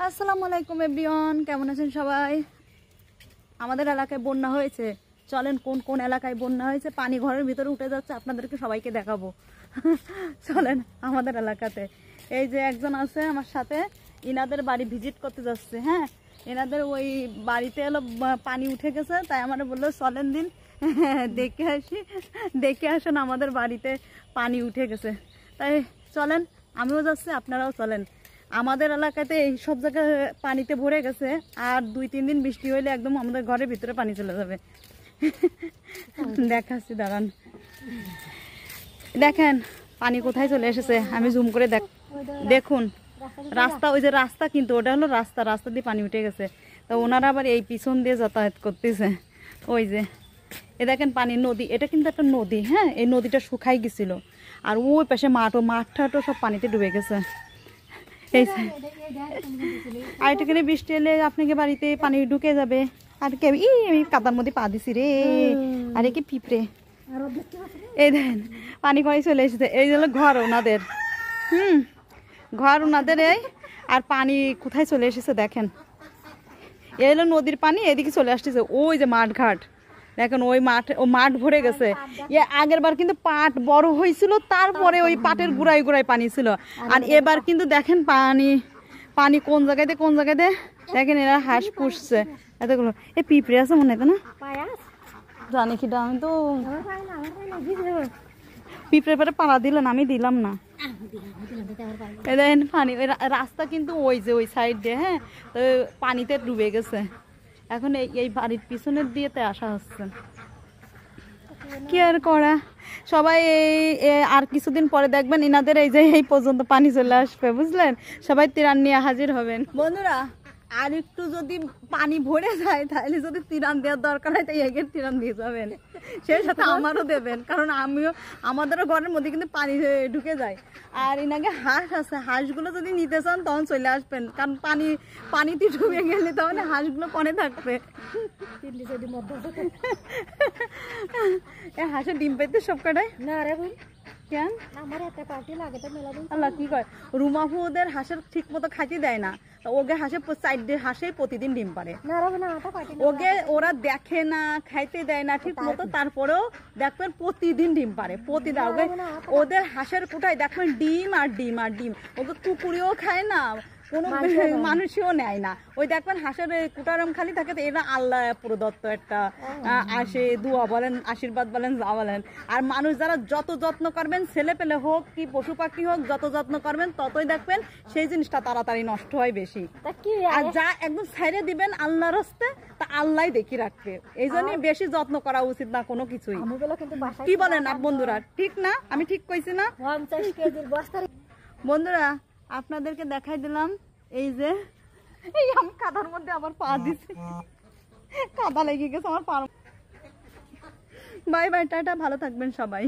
আসসালামু আলাইকুম এভরিওয়ান, কেমন আছেন সবাই? আমাদের এলাকায় বন্যা হয়েছে। চলেন কোন কোন এলাকায় বন্যা হয়েছে, পানি ঘরের ভিতরে উঠে যাচ্ছে, আপনাদেরকে সবাইকে দেখাবো। চলেন আমাদের এলাকাতে। এই যে একজন আছে আমার সাথে, ইনাদের বাড়ি ভিজিট করতে যাচ্ছে। হ্যাঁ, এনাদের ওই বাড়িতে এলো পানি উঠে গেছে, তাই আমার বললো চলেন দিন দেখে আসেন আমাদের বাড়িতে পানি উঠে গেছে। তাই চলেন, আমিও যাচ্ছি, আপনারাও চলেন। আমাদের এলাকাতে এই সব জায়গায় পানিতে ভরে গেছে, আর 2-3 দিন বৃষ্টি হইলে একদম আমাদের ঘরের ভিতরে পানি চলে যাবে। দেখাচ্ছি, দাঁড়ান। দেখেন পানি কোথায় চলে এসেছে, আমি জুম করে দেখুন রাস্তা, ওই যে রাস্তা, কিন্তু ওটা হলো রাস্তা দিয়ে পানি উঠে গেছে। তা ওনারা আবার এই পিছন দিয়ে যাতায়াত করতেছে। ওই যে এ দেখেন পানি, নদী, এটা কিন্তু একটা নদী। হ্যাঁ, এই নদীটা শুকাই গেছিল, আর ওই পাশে মাঠটাও সব পানিতে ডুবে গেছে। আর এটাখানে বৃষ্টি এলে আপনাকে বাড়িতে পানি ঢুকে যাবে। আর কে আমি কাদার মধ্যে পা দিছি রে, আরে কি পিঁপড়ে। এই দেখেন পানি করে চলে এসেছে, এই হলো ঘর ওনাদের। ঘর ওনাদের এই, আর পানি কোথায় চলে এসেছে দেখেন। এই হলো নদীর পানি, এদিকে চলে আসতেছে। ওই যে মাঠ ঘাট দেখেন, ওই মাঠ ভরে গেছে। আগের বার কিন্তু পাট বড় হয়েছিল, তারপরে ওই পাটের গুড়ায় গুড়ায় পানি ছিল। আর এবার কিন্তু দেখেন পানি কোন জায়গায় দেখেন, এরা হাঁস পুষছে এতগুলো। এ পিঁপড়ে আছে মনে হয় না, জানি কি, আমি তো পিঁপড়ে পরে পাড়া দিলেন, আমি দিলাম না। দেখেন পানি, রাস্তা কিন্তু ওই যে ওই সাইড দিয়ে, হ্যাঁ, তো পানিতে ডুবে গেছে। এখন এই বাড়ির পিছনের দিয়েতে আসা হচ্ছে, কি আর করা। সবাই আর কিছুদিন পরে দেখবেন ইনাদের এই যে এই পর্যন্ত পানি চলে আসবে, বুঝলেন? সবাই তিরান নিয়ে হাজির হবেন। বন্ধুরা, আর একটু যদি পানি ভরে যায়, তাহলে যদি তিরান দেওয়ার দরকার হয়, তাই এগের তিরান দিয়ে যাবেন, সেই সাথে আমারও দেবেন, কারণ আমাদেরও ঘরের মধ্যে কিন্তু পানি ঢুকে যায়। আর এনাকে হাঁস আছে, হাঁসগুলো যদি নিতে চান তখন চলে আসবেন, কারণ পানিতে ডুবে গেলে তখন হাঁসগুলো পরে থাকবে। হাঁসের ডিম পেতে সব কাটায় না রে ভাই, কেন আমার একটা পার্টি লাগে তো মেলা দিন। আল্লাহ কি কয়, রুমাফু ওদের হাঁসের ঠিক মতো খাইতে দেয় না, ওকে হাঁসের হাঁসেই প্রতিদিন ডিম পারে। ওকে ওরা দেখে না, খাইতে দেয় না ঠিক মতো, তারপরেও দেখবেন প্রতিদিন ডিম পারে, প্রতিদিন। ওদের হাঁসের কোটায় দেখবেন ডিম আর ডিম আর ডিম, ওকে কুকুরেও খায় না, কোনো মানুষও নেয় না। ওই দেখবেন হাঁসের কুটারাম খালি থাকে, এরা আল্লাহ প্রদত্ত একটা আসে, দোয়া বলেন, আশীর্বাদ বলেন, যা বলেন। আর মানুষ যারা যত যত্ন করবেন, ছেলে পেলে হোক কি পশু পাখি হোক, যত যত্ন করবেন ততই দেখবেন সেই জিনিসটা তাড়াতাড়ি নষ্ট হয় বেশি। আর যা একদম ছেড়ে দিবেন আল্লাহর রাস্তায়, তা আল্লাহ দেখি রাখবে। এই জন্যই বেশি যত্ন করা উচিত না কোনো কিছুই। কি বলেন বন্ধুরা, ঠিক না? আমি ঠিক কইছি না বন্ধুরা? আপনাদেরকে দেখাই দিলাম, এই যে এই আমি কাদার মধ্যে আবার পা দিছি, কাদা লেগে গেছে আমার পা। বাই বাই, টাটা, ভালো থাকবেন সবাই।